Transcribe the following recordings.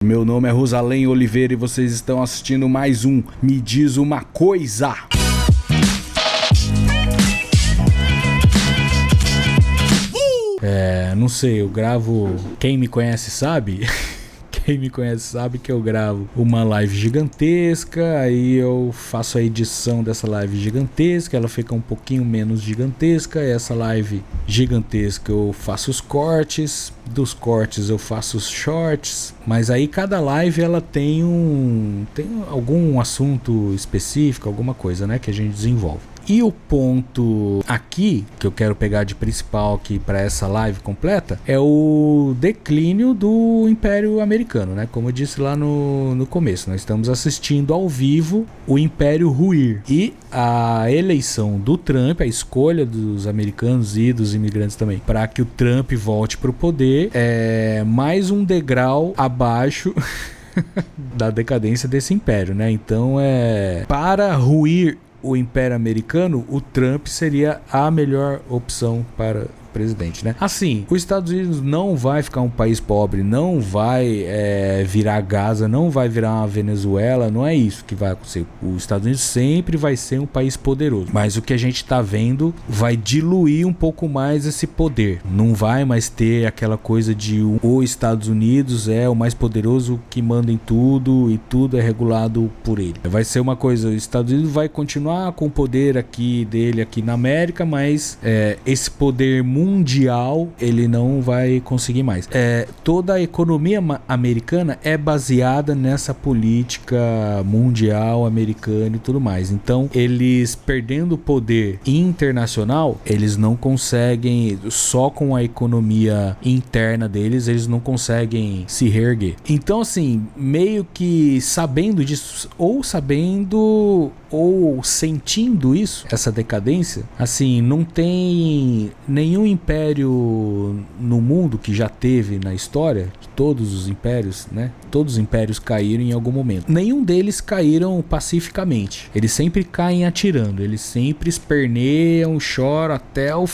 Meu nome é Rosalém Oliveira e vocês estão assistindo mais um Me Diz Uma Coisa. Não sei, eu gravo... Quem me conhece sabe... Quem me conhece sabe que eu gravo uma live gigantesca, aí eu faço a edição dessa live gigantesca, ela fica um pouquinho menos gigantesca, essa live gigantesca eu faço os cortes, dos cortes eu faço os shorts, mas aí cada live ela tem algum assunto específico, alguma coisa, né, que a gente desenvolve. E o ponto aqui, que eu quero pegar de principal aqui para essa live completa, é o declínio do Império Americano, né? Como eu disse lá no começo, nós estamos assistindo ao vivo o Império ruir. E a eleição do Trump, a escolha dos americanos e dos imigrantes também, para que o Trump volte para o poder, é mais um degrau abaixo... da decadência desse império, né? Então, para ruir o Império Americano, o Trump seria a melhor opção para presidente, né? Assim, os Estados Unidos não vai ficar um país pobre, não vai virar Gaza, não vai virar uma Venezuela, não é isso que vai acontecer. Os Estados Unidos sempre vai ser um país poderoso, mas o que a gente tá vendo vai diluir um pouco mais esse poder. Não vai mais ter aquela coisa de os Estados Unidos é o mais poderoso que manda em tudo e tudo é regulado por ele. Vai ser uma coisa, os Estados Unidos vai continuar com o poder dele aqui na América, mas esse poder mundial ele não vai conseguir mais. Toda a economia americana é baseada nessa política mundial americana e tudo mais. Então, eles perdendo poder internacional, eles não conseguem, só com a economia interna deles, eles não conseguem se reerguer. Então, assim, meio que sabendo disso, ou sentindo isso, essa decadência, assim, não tem nenhum império no mundo que já teve na história, todos os impérios, né? Todos os impérios caíram em algum momento. Nenhum deles caíram pacificamente. Eles sempre caem atirando, eles sempre esperneiam, choram até o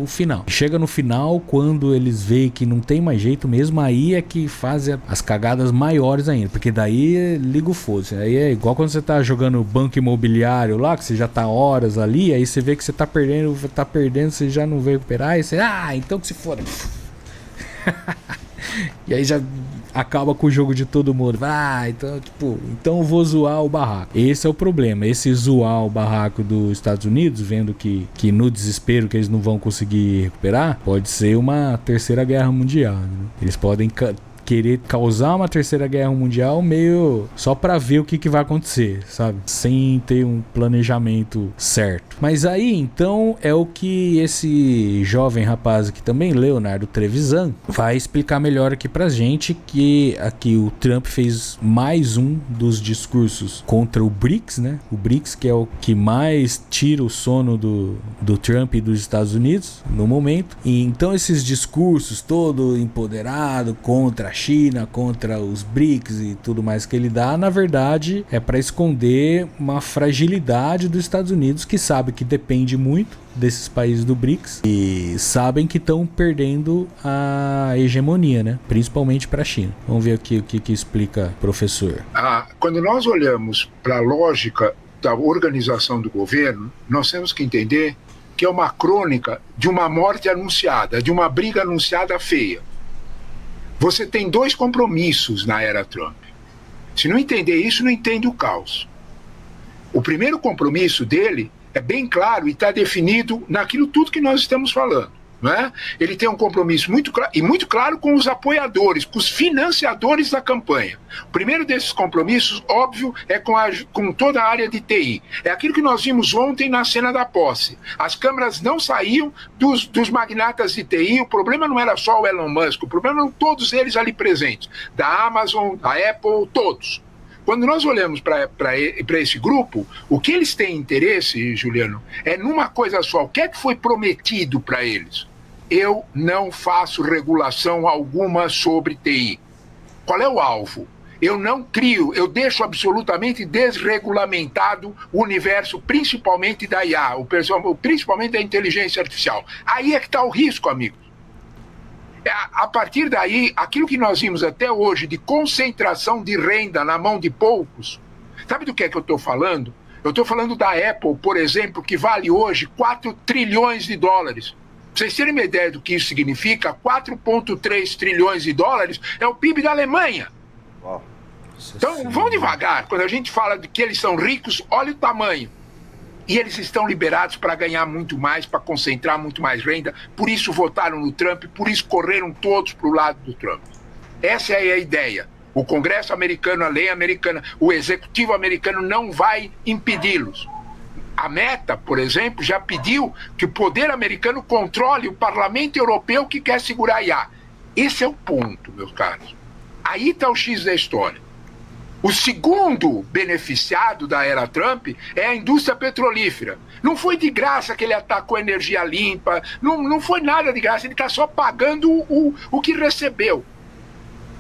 final. Chega no final, quando eles veem que não tem mais jeito mesmo, aí é que fazem as cagadas maiores ainda, porque daí liga o foda-se. Aí é igual quando você tá jogando banco imobiliário lá, que você já tá horas ali, aí você vê que você tá perdendo, você já não veio recuperar, e você, então que se foda. E aí já acaba com o jogo de todo mundo. Então eu vou zoar o barraco. Esse é o problema. Esse zoar o barraco dos Estados Unidos, vendo que no desespero que eles não vão conseguir recuperar, pode ser uma terceira guerra mundial, né? Eles podem querer causar uma terceira guerra mundial meio só pra ver o que vai acontecer, sabe? Sem ter um planejamento certo. Mas aí, então, é o que esse jovem rapaz aqui também, Leonardo Trevisan, vai explicar melhor aqui pra gente, que aqui o Trump fez mais um dos discursos contra o BRICS, né? O BRICS, que é o que mais tira o sono do Trump e dos Estados Unidos no momento. E então esses discursos todo empoderado contra a China, contra os BRICS e tudo mais que ele dá, na verdade é para esconder uma fragilidade dos Estados Unidos, que sabe que depende muito desses países do BRICS e sabem que estão perdendo a hegemonia, né? Principalmente para a China. Vamos ver aqui o que explica o professor. Quando nós olhamos para a lógica da organização do governo, nós temos que entender que é uma crônica de uma morte anunciada, de uma briga anunciada feia. Você tem dois compromissos na era Trump. Se não entender isso, não entende o caos. O primeiro compromisso dele é bem claro e está definido naquilo tudo que nós estamos falando, não é? Ele tem um compromisso muito claro com os apoiadores, com os financiadores da campanha. O primeiro desses compromissos, óbvio, é com toda a área de TI. É aquilo que nós vimos ontem na cena da posse. As câmeras não saíam dos magnatas de TI. O problema não era só o Elon Musk, o problema eram todos eles ali presentes. Da Amazon, da Apple, todos. Quando nós olhamos para esse grupo, o que eles têm interesse, Juliano, é numa coisa só. O que é que foi prometido para eles? Eu não faço regulação alguma sobre TI. Qual é o alvo? Eu não crio, eu deixo absolutamente desregulamentado o universo, principalmente da IA, principalmente da inteligência artificial. Aí é que está o risco, amigo. A partir daí, aquilo que nós vimos até hoje de concentração de renda na mão de poucos, sabe do que é que eu estou falando? Eu estou falando da Apple, por exemplo, que vale hoje 4 trilhões de dólares. Pra vocês terem uma ideia do que isso significa, 4,3 trilhões de dólares é o PIB da Alemanha. Uau. Então, vão devagar. Quando a gente fala de que eles são ricos, olha o tamanho. E eles estão liberados para ganhar muito mais, para concentrar muito mais renda. Por isso votaram no Trump, por isso correram todos para o lado do Trump. Essa é a ideia. O Congresso americano, a lei americana, o executivo americano não vai impedi-los. A Meta, por exemplo, já pediu que o poder americano controle o parlamento europeu que quer segurar a IA. Esse é o ponto, meus caros. Aí está o X da história. O segundo beneficiado da era Trump é a indústria petrolífera. Não foi de graça que ele atacou a energia limpa, não foi nada de graça, ele está só pagando o que recebeu.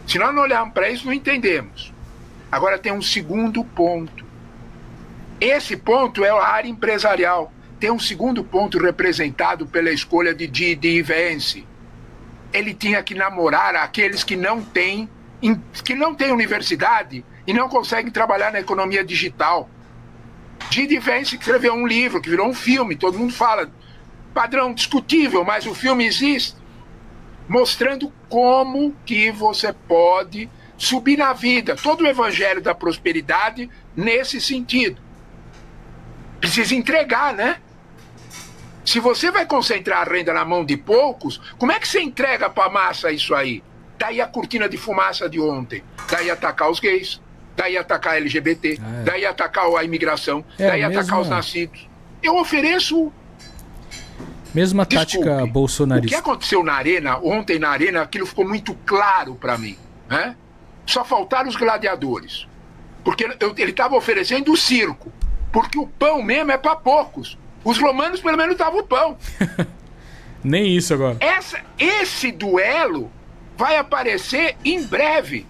Se nós não olharmos para isso, não entendemos. Agora tem um segundo ponto. Esse ponto é a área empresarial. Tem um segundo ponto representado pela escolha de J.D. Vance. Ele tinha que namorar aqueles que não têm universidade e não conseguem trabalhar na economia digital. J.D. Vance escreveu um livro que virou um filme, todo mundo fala, padrão discutível, mas o filme existe, mostrando como que você pode subir na vida. Todo o evangelho da prosperidade nesse sentido. Precisa entregar, né? Se você vai concentrar a renda na mão de poucos, como é que você entrega para a massa isso aí? Daí a cortina de fumaça de ontem. Daí atacar os gays, daí atacar a LGBT, daí atacar a imigração, daí atacar os nascidos. Eu ofereço... Mesma tática bolsonarista. O que aconteceu na Arena, ontem na Arena, aquilo ficou muito claro para mim. Né? Só faltaram os gladiadores. Porque ele estava oferecendo o circo. Porque o pão mesmo é para poucos. Os romanos pelo menos davam o pão. Nem isso agora. Esse duelo vai aparecer em breve.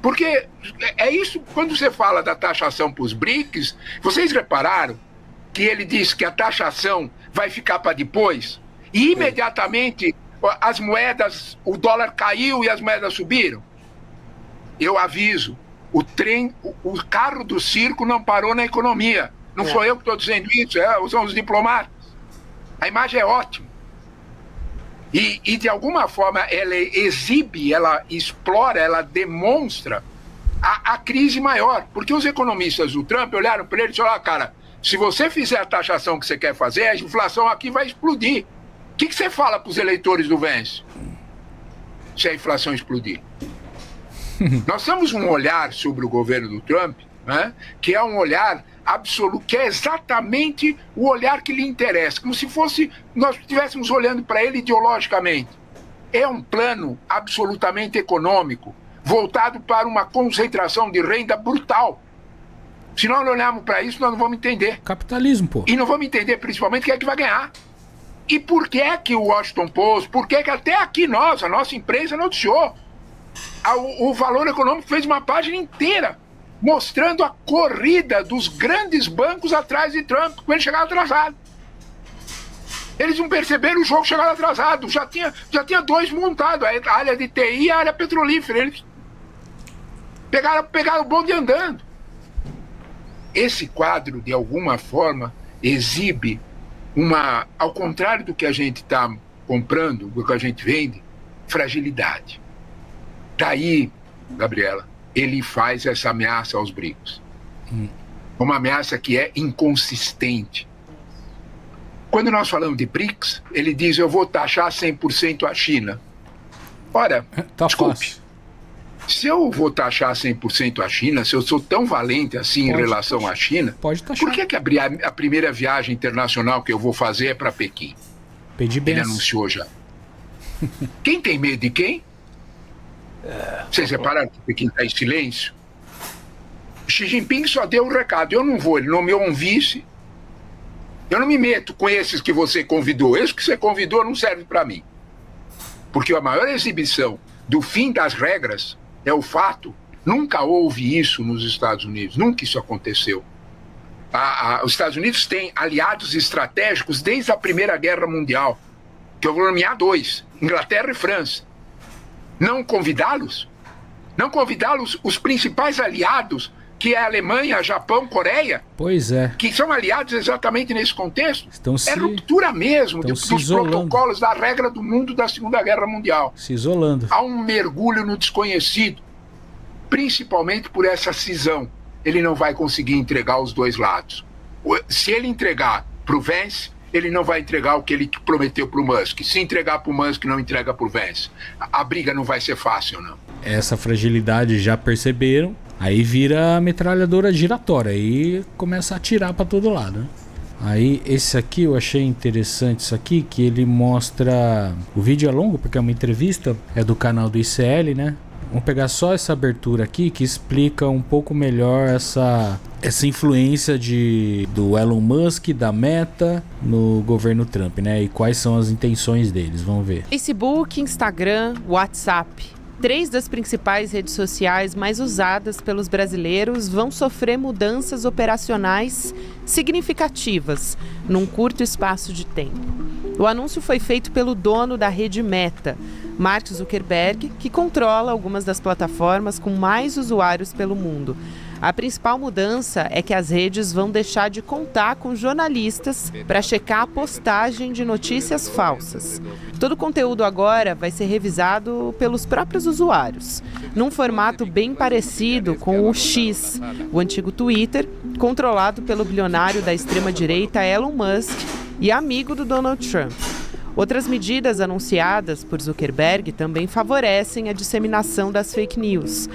Porque é isso, quando você fala da taxação para os BRICS, vocês repararam que ele disse que a taxação vai ficar para depois? E imediatamente as moedas, o dólar caiu e as moedas subiram? Eu aviso, o carro do circo não parou na economia. Não sou eu que estou dizendo isso, são os diplomatas. A imagem é ótima. E de alguma forma ela exibe, ela explora, ela demonstra a crise maior. Porque os economistas do Trump olharam para ele e disseram, cara, se você fizer a taxação que você quer fazer, a inflação aqui vai explodir. O que você fala para os eleitores do Vance? Se a inflação explodir. Nós temos um olhar sobre o governo do Trump, né, que é um olhar absoluto, que é exatamente o olhar que lhe interessa, como se fosse nós estivéssemos olhando para ele ideologicamente. É um plano absolutamente econômico, voltado para uma concentração de renda brutal. Se nós não olharmos para isso, nós não vamos entender. Capitalismo, pô. E não vamos entender principalmente quem é que vai ganhar. E por que é que o Washington Post, por que é que até aqui a nossa imprensa noticiou? O Valor Econômico fez uma página inteira mostrando a corrida dos grandes bancos atrás de Trump, quando ele chegava atrasado. Eles não perceberam o jogo chegando atrasado. Já tinha dois montados, a área de TI e a área petrolífera. Eles pegaram o bonde andando. Esse quadro, de alguma forma, exibe ao contrário do que a gente está comprando, do que a gente vende, fragilidade. Daí, Gabriela, ele faz essa ameaça aos BRICS. Uma ameaça que é inconsistente. Quando nós falamos de BRICS, ele diz, eu vou taxar 100% a China. Ora, desculpe, se eu vou taxar 100% a China, se eu sou tão valente assim em relação à China, pode taxar. Por que a primeira viagem internacional que eu vou fazer é para Pequim? Pedir benção. Ele anunciou já. Quem tem medo de quem? Vocês repararam que Pequim está em silêncio? Xi Jinping só deu o recado, eu não vou, ele nomeou um vice. Eu não me meto com esses que você convidou. Esse que você convidou não serve para mim. Porque a maior exibição do fim das regras é o fato, nunca houve isso nos Estados Unidos, nunca isso aconteceu. Os Estados Unidos têm aliados estratégicos desde a Primeira Guerra Mundial, que eu vou nomear 2, Inglaterra e França. Não convidá-los? Não convidá-los, os principais aliados, que é a Alemanha, Japão, Coreia? Pois é. Que são aliados exatamente nesse contexto? É ruptura mesmo dos isolando. Protocolos da regra do mundo da Segunda Guerra Mundial. Se isolando. Há um mergulho no desconhecido, principalmente por essa cisão. Ele não vai conseguir entregar os dois lados. Se ele entregar para o Vance, ele não vai entregar o que ele prometeu para o Musk. Se entregar para o Musk, não entrega para o Vance. A briga não vai ser fácil, não. Essa fragilidade já perceberam, aí vira a metralhadora giratória, aí começa a atirar para todo lado, né? Aí esse aqui eu achei interessante, isso aqui, que ele mostra... O vídeo é longo porque é uma entrevista, é do canal do ICL, né? Vamos pegar só essa abertura aqui que explica um pouco melhor essa influência do Elon Musk, da Meta no governo Trump, né? E quais são as intenções deles, vamos ver. Facebook, Instagram, WhatsApp. 3 das principais redes sociais mais usadas pelos brasileiros vão sofrer mudanças operacionais significativas num curto espaço de tempo. O anúncio foi feito pelo dono da rede Meta, Mark Zuckerberg, que controla algumas das plataformas com mais usuários pelo mundo. A principal mudança é que as redes vão deixar de contar com jornalistas para checar a postagem de notícias falsas. Todo o conteúdo agora vai ser revisado pelos próprios usuários, num formato bem parecido com o X, o antigo Twitter, controlado pelo bilionário da extrema-direita Elon Musk e amigo do Donald Trump. Outras medidas anunciadas por Zuckerberg também favorecem a disseminação das fake news.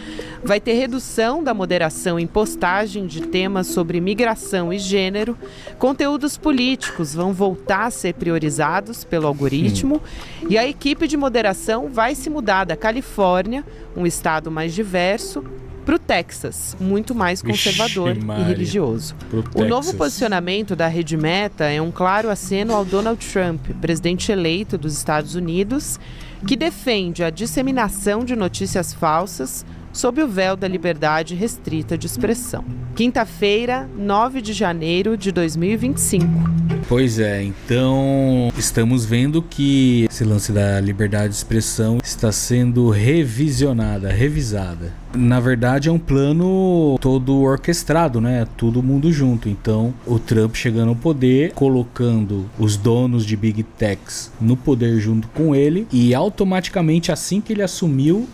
Vai ter redução da moderação em postagem de temas sobre migração e gênero, conteúdos políticos vão voltar a ser priorizados pelo algoritmo e a equipe de moderação vai se mudar da Califórnia, um estado mais diverso, para o Texas, muito mais conservador e religioso. O novo posicionamento da rede Meta é um claro aceno ao Donald Trump, presidente eleito dos Estados Unidos, que defende a disseminação de notícias falsas sob o véu da liberdade restrita de expressão. Quinta-feira, 9 de janeiro de 2025. Pois é, então estamos vendo que esse lance da liberdade de expressão está sendo revisada. Na verdade é um plano todo orquestrado, né? Todo mundo junto. Então o Trump chegando ao poder, colocando os donos de Big Techs no poder junto com ele, e automaticamente assim que ele assumiu,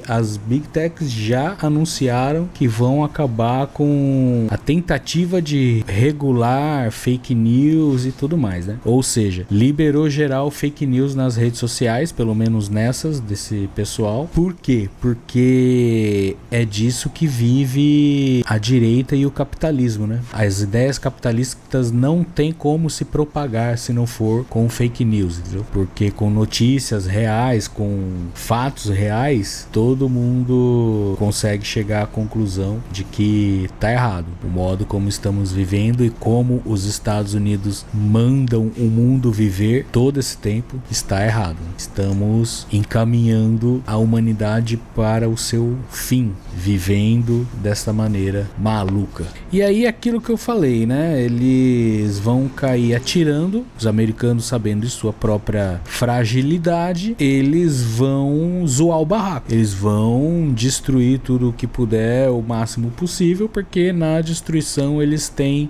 as Big Techs já anunciaram que vão acabar com a tentativa de regular fake news e tudo mais, né? Ou seja, liberou geral fake news nas redes sociais, pelo menos nessas desse pessoal. Por quê? Porque é disso que vive a direita e o capitalismo, né? As ideias capitalistas não tem como se propagar se não for com fake news, entendeu? Porque com notícias reais, com fatos reais, todo mundo consegue chegar à conclusão de que tá errado. O modo como estamos vivendo e como os Estados Unidos mandam o mundo viver todo esse tempo está errado. Estamos encaminhando a humanidade para o seu fim, vivendo dessa maneira maluca. E aí aquilo que eu falei, né? Eles vão cair atirando, os americanos sabendo de sua própria fragilidade, eles vão zoar o barraco. Eles vão destruir tudo o que puder o máximo possível, porque na destruição eles têm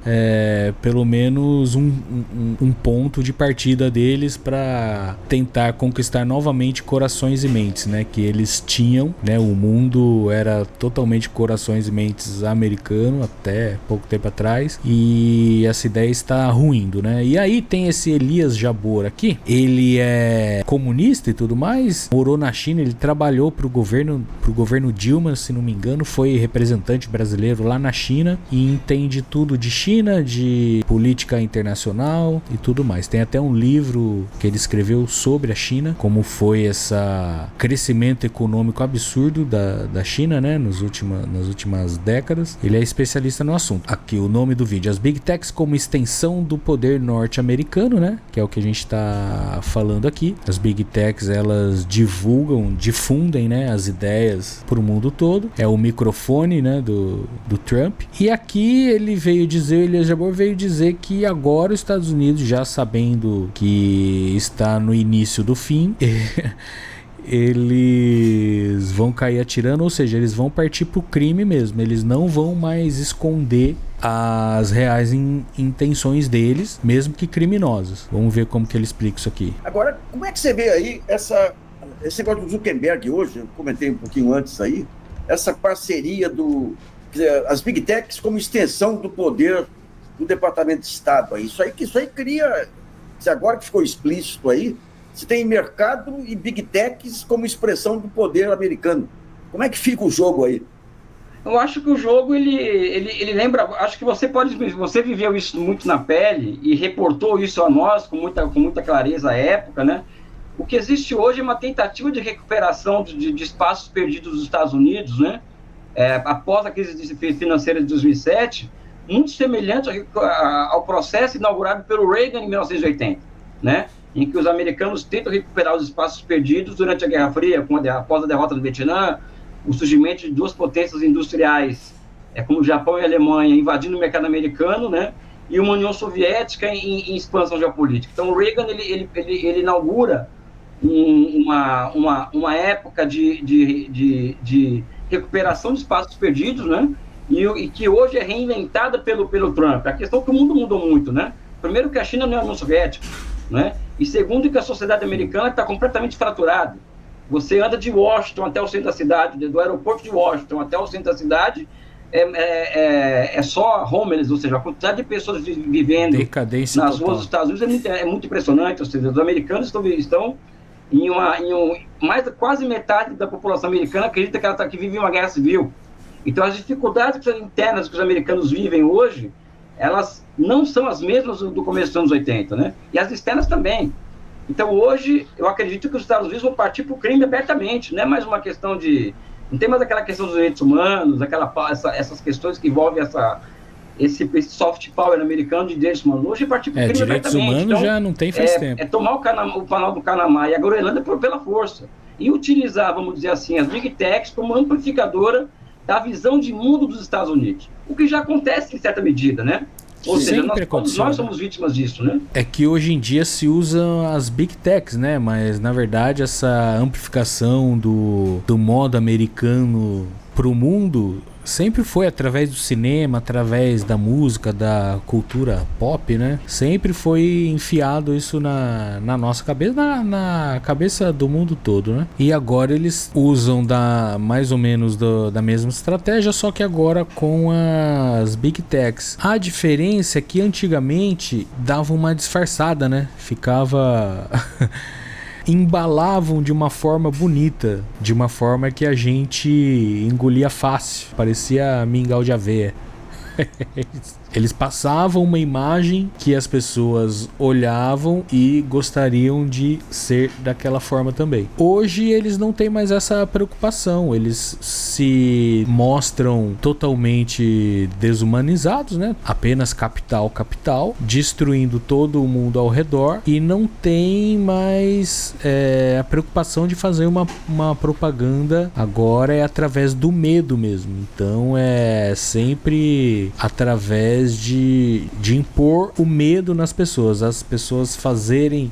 pelo menos um ponto de partida deles para tentar conquistar novamente corações e mentes, né? Que eles tinham, né? O mundo era totalmente corações e mentes americano até pouco tempo atrás, e essa ideia está ruindo, né? E aí tem esse Elias Jabbour aqui, ele é comunista e tudo mais, morou na China, ele trabalhou pro governo Dilma, se não me engano, foi representante brasileiro lá na China e entende tudo de China, de política internacional e tudo mais. Tem até um livro que ele escreveu sobre a China, como foi esse crescimento econômico absurdo da China China, né, nas últimas décadas. Ele é especialista no assunto. Aqui o nome do vídeo: as Big Techs como extensão do poder norte-americano, né, que é o que a gente está falando aqui. As Big Techs, elas difundem, né, as ideias para o mundo todo. É o microfone, né, do Trump. E aqui ele veio dizer, o Elias Jabbour veio dizer que agora os Estados Unidos, já sabendo que está no início do fim, eles vão cair atirando, ou seja, eles vão partir pro crime mesmo. Eles não vão mais esconder as reais intenções deles, mesmo que criminosas. Vamos ver como que ele explica isso aqui. Agora, como é que você vê aí esse negócio do Zuckerberg hoje? Eu comentei um pouquinho antes aí, essa parceria as Big Techs como extensão do poder do Departamento de Estado. Isso aí cria, agora que ficou explícito aí, você tem mercado e Big Techs como expressão do poder americano. Como é que fica o jogo aí? Eu acho que o jogo, ele lembra, acho que você viveu isso muito na pele e reportou isso a nós com muita clareza à época, né? O que existe hoje é uma tentativa de recuperação de espaços perdidos dos Estados Unidos, né? Após a crise financeira de 2007, muito semelhante ao processo inaugurado pelo Reagan em 1980, né? Em que os americanos tentam recuperar os espaços perdidos durante a Guerra Fria, após a derrota do Vietnã, o surgimento de duas potências industriais, como o Japão e a Alemanha, invadindo o mercado americano, né? E uma União Soviética em expansão geopolítica. Então, o Reagan ele inaugura uma época de recuperação de espaços perdidos, né? E que hoje é reinventada pelo Trump. A questão é que o mundo mudou muito, né? Primeiro, que a China não é a União Soviética, né? E segundo, que a sociedade americana está completamente fraturada. Você anda de Washington até o centro da cidade, do aeroporto de Washington até o centro da cidade, é só homeless, ou seja, a quantidade de pessoas vivendo nas ruas dos Estados Unidos é muito impressionante. Ou seja, os americanos estão quase metade da população americana acredita que vive uma guerra civil. Então, as dificuldades internas que os americanos vivem hoje, elas não são as mesmas do começo dos anos 80, né? E as externas também. Então, hoje, eu acredito que os Estados Unidos vão partir para o crime abertamente. Não é mais uma questão não tem mais aquela questão dos direitos humanos, essas questões que envolvem esse soft power americano de direitos humanos. Hoje, partir para o crime direitos abertamente. Humanos já não tem faz tempo. É tomar o canal do Panamá e a Groenlândia pela força. E utilizar, vamos dizer assim, as Big Techs como amplificadora da visão de mundo dos Estados Unidos. O que já acontece em certa medida, né? Ou seja, nós somos vítimas disso, né? É que hoje em dia se usam as Big Techs, né? Mas, na verdade, essa amplificação do modo americano pro mundo sempre foi através do cinema, através da música, da cultura pop, né? Sempre foi enfiado isso na nossa cabeça, na cabeça do mundo todo, né? E agora eles usam mais ou menos da mesma estratégia, só que agora com as Big Techs. A diferença é que antigamente dava uma disfarçada, né? Ficava... embalavam de uma forma bonita, de uma forma que a gente engolia fácil, parecia mingau de aveia. Eles passavam uma imagem que as pessoas olhavam e gostariam de ser daquela forma também. Hoje eles não têm mais essa preocupação, eles se mostram totalmente desumanizados, né? Apenas capital, destruindo todo o mundo ao redor, e não tem mais a preocupação de fazer uma propaganda. Agora é através do medo mesmo. Então é sempre através de impor o medo nas pessoas, as pessoas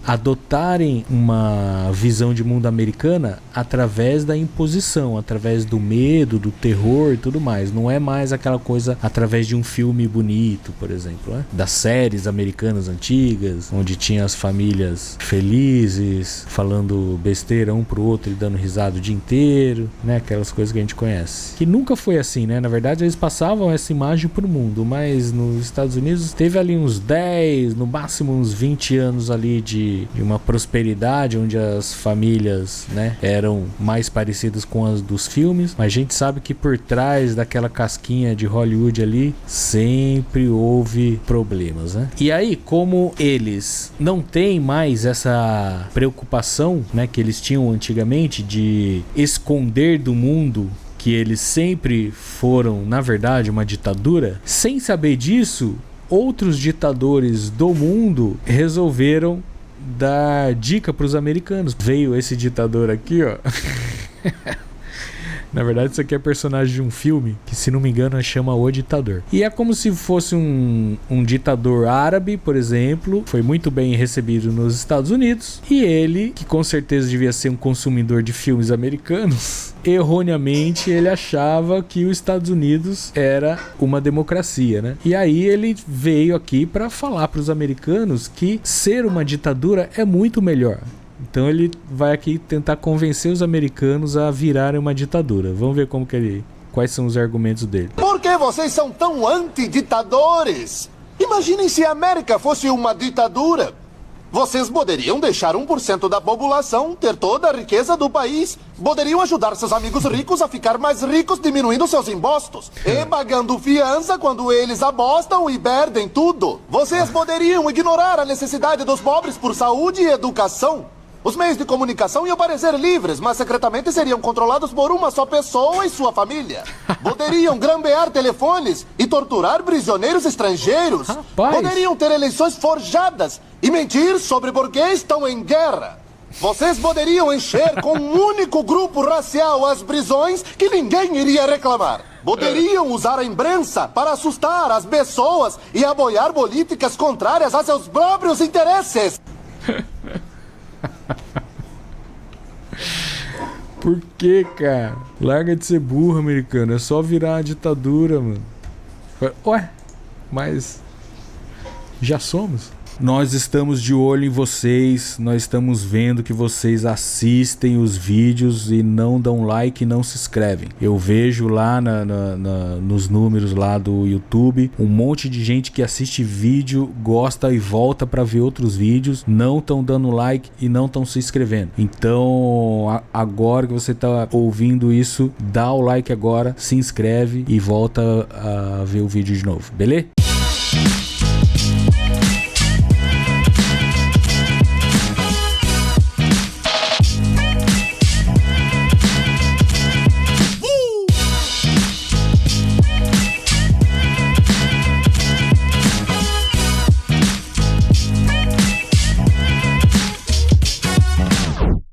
adotarem uma visão de mundo americana através da imposição, através do medo, do terror e tudo mais. Não é mais aquela coisa através de um filme bonito, por exemplo, né? Das séries americanas antigas, onde tinha as famílias felizes, falando besteira um pro outro e dando risada o dia inteiro, né? Aquelas coisas que a gente conhece. Que nunca foi assim, né? Na verdade, eles passavam essa imagem pro mundo, mas nos Estados Unidos teve ali uns 10, no máximo uns 20 anos ali de uma prosperidade, onde as famílias, né, eram mais parecidas com as dos filmes, mas a gente sabe que por trás daquela casquinha de Hollywood ali sempre houve problemas, né? E aí, como eles não têm mais essa preocupação, né, que eles tinham antigamente de esconder do mundo que eles sempre foram, na verdade, uma ditadura, sem saber disso, outros ditadores do mundo resolveram dar dica para os americanos. Veio esse ditador aqui, ó. Na verdade, isso aqui é personagem de um filme que, se não me engano, chama O Ditador. E é como se fosse um ditador árabe, por exemplo, foi muito bem recebido nos Estados Unidos. E ele, que com certeza devia ser um consumidor de filmes americanos, erroneamente ele achava que os Estados Unidos era uma democracia, né? E aí ele veio aqui para falar para os americanos que ser uma ditadura é muito melhor. Então ele vai aqui tentar convencer os americanos a virarem uma ditadura. Vamos ver quais são os argumentos dele. Por que vocês são tão antiditadores? Imaginem se a América fosse uma ditadura. Vocês poderiam deixar 1% da população ter toda a riqueza do país. Poderiam ajudar seus amigos ricos a ficar mais ricos, diminuindo seus impostos e pagando fiança quando eles apostam e perdem tudo. Vocês poderiam ignorar a necessidade dos pobres por saúde e educação. Os meios de comunicação iam parecer livres, mas secretamente seriam controlados por uma só pessoa e sua família. Poderiam grambear telefones e torturar prisioneiros estrangeiros. Rapaz. Poderiam ter eleições forjadas e mentir sobre por que estão em guerra. Vocês poderiam encher com um único grupo racial as prisões que ninguém iria reclamar. Poderiam usar a imprensa para assustar as pessoas e apoiar políticas contrárias a seus próprios interesses. Por que, cara? Larga de ser burro, americano. É só virar uma ditadura, mano. Ué, mas já somos. Nós estamos de olho em vocês, nós estamos vendo que vocês assistem os vídeos e não dão like e não se inscrevem. Eu vejo lá nos números lá do YouTube um monte de gente que assiste vídeo, gosta e volta para ver outros vídeos, não estão dando like e não estão se inscrevendo. Então, agora que você está ouvindo isso, dá o like agora, se inscreve e volta a ver o vídeo de novo, beleza?